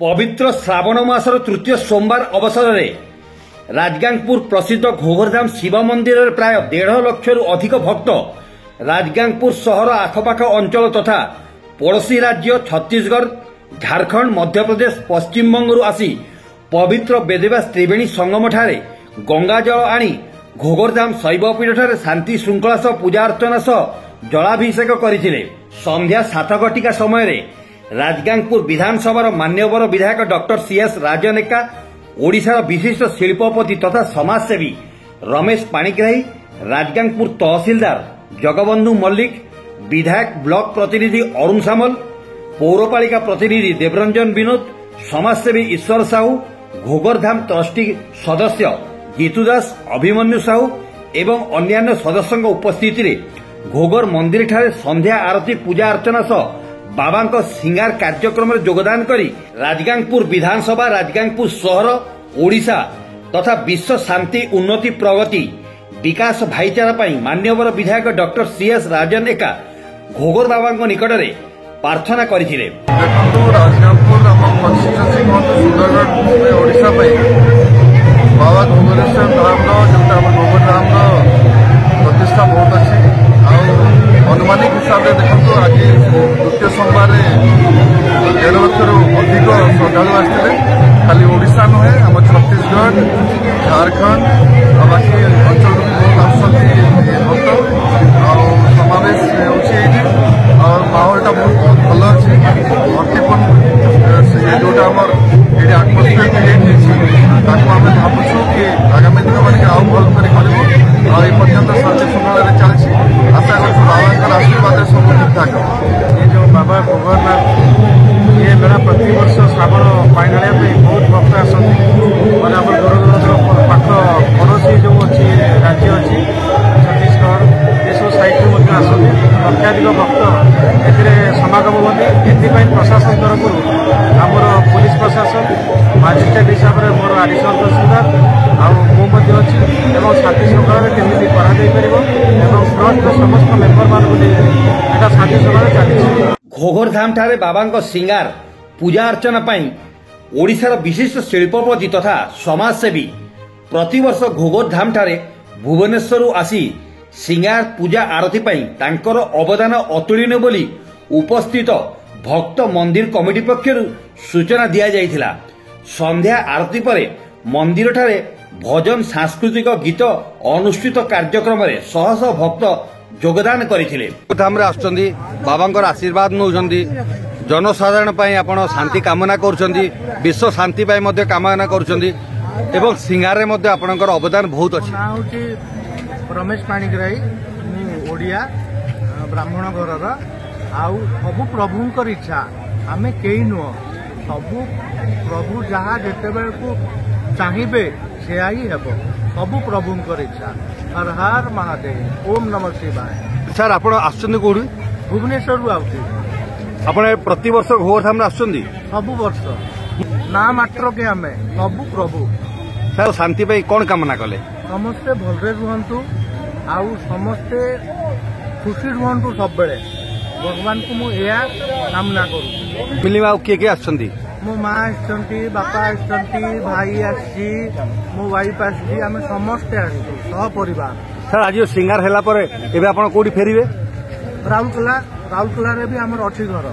पवित्र श्रावण मासर तृतीय सोमवार अवसर में राजगांगपुर प्रसिद्ध घोघरधाम शिव मंदिर में प्राय 1.5 लाख अधिक भक्त राजगांगपुर सहर आखपाख अंचल तथा पड़ोशी राज्य छत्तीसगढ़ झारखंड मध्यप्रदेश पश्चिमबंग आसी पवित्र वेदव्यास त्रिवेणी संगम ठारे गंगा जल आनी घोघरधाम शैवपीठ ठारे शांति श्रृंखला सह पूजा अर्चना सह जलाभिषेक करथिले। संध्या 7 घटिका समय राजगांगपुर विधानसभा मान्यवर विधायक डॉक्टर सीएस राजनेका ओडिशार विशिष्ट शिल्पपति तथा समाजसेवी रमेश पाणिग्राही राजगांगपुर तहसीलदार जगबंधु मल्लिक विधायक ब्लॉक प्रतिनिधि अरुण सामल पौरपालिका प्रतिनिधि देवरंजन विनोद समाजसेवी ईश्वर साहू घोघरधाम ट्रस्टी सदस्य गीतू दास अभिमन्यु साहू एवं अन्यान्य सदस्यों उपस्थिति रे घोघर मंदिर ठारे संध्या आरती पूजा अर्चना सह बाबा सिंगार कार्यक्रम में योगदान करी राजगांगपुर विधानसभा राजगांगपुर सहर ओडिशा तथा विश्व शांति उन्नति प्रगति विकास भाईचारा पाई मान्यवर विधायक डॉक्टर सीएस राजन एका घोघर बाबा निकट में प्रार्थना करथिले। राजगांगपुर बाबा घोघरेश्वर धाम घोघरधाम प्रतिष्ठा बहुत अच्छी अनुमानिक हिसाब से देखो आज द्वितीय सोमवार 1.5 लाख अधिक श्रद्धालु आसते खाली ओडिशा नुहे आम छत्तीसगढ़ झारखंड बाकी अंचल बहुत भक्त समावेश और माहौलटा बहुत भल अच्छे भक्तिपूर्ण जोटा आम ये आटमोस्फियर क्रिएट आम भावुँ कि आगामी दिन में आउ भल पर्यंत शांति श्रृंखला चलती आशा कर बाबा आशीर्वाद सब ठीक ठाक। ये जो बाबा घोघरनाथ ये मेला प्रति वर्ष श्रावण पाई ढाई बहुत भक्त आसती और आम दूर दूर पाख पड़ोशी जो अच्छी राज्य अच्छी छत्तीसगढ़ ये सब साइड आसती लक्षाधिक भक्त एमागम होती एपाई प्रशासन तरफ आमर पुलिस प्रशासन मजिस्ट्रेट हिसाब से मोर आडिशनल तहसीलदार अच्छी शांति श्रृंखला केमी कर समस्त मेम्बर मान शांति श्रृंखला चली। घोघरधाम ठारे बाबा सिंगार पूजा अर्चना पाई ओडिशार विशिष्ट शिल्पपति तथा समाजसेवी प्रतिवर्ष घोघरधाम ठारे भुवनेश्वर आसी सिंगार पूजा आरती पाई तांकर अवदान अतुलनीय बोली उपस्थित भक्त मंदिर कमिटी पक्षर सूचना दिया जायथिला। संध्या आरती पर मंदिर ठारे भजन सांस्कृतिक गीत अनुष्ठित कार्यक्रम में शह शह भक्त योगदान करथिले। धाम रे आछंदी बाबांकर आशीर्वाद नउछंदी जनसाधारण पई आपण शांति कामना करूछंदी विश्व शांति पई मध्ये कामना करूछंदी एवं सिंगार रे मध्ये आपणकर अवदान बहुत अछि। रमेश पाणिग्राही ओडिया ब्राह्मण घरर आउ सबु प्रभुंकर इच्छा आमे केही नुह सबु प्रभु जहाँ जेतेबेल को चाहिए से ही हेब सबु प्रभुंकर इच्छा। हर हर महादेव ओम नमः शिवाय। सर आपण आछंदी कोडी भुवनेश्वर आउती आपण प्रति वर्ष घोघरधाम आछंदी सबु वर्ष ना मात्र के आमे सबु प्रभु सर शांति पई कोन कामना कले समस्ते भलरे रुहंतु आउ समस्ते खुशी रुहंतु सब बेले भगवान को मु एया कामना करू। मिलिमा के आछंदी मो माँ आसती बापा आसती भाई आसी मो वाइफ आसी आम समस्ते आसू सह परिवार। सर आज सिंगार हैला पर एबे आपण कोडी फेरिबे राउरकेला रे भी हमर अछि घर।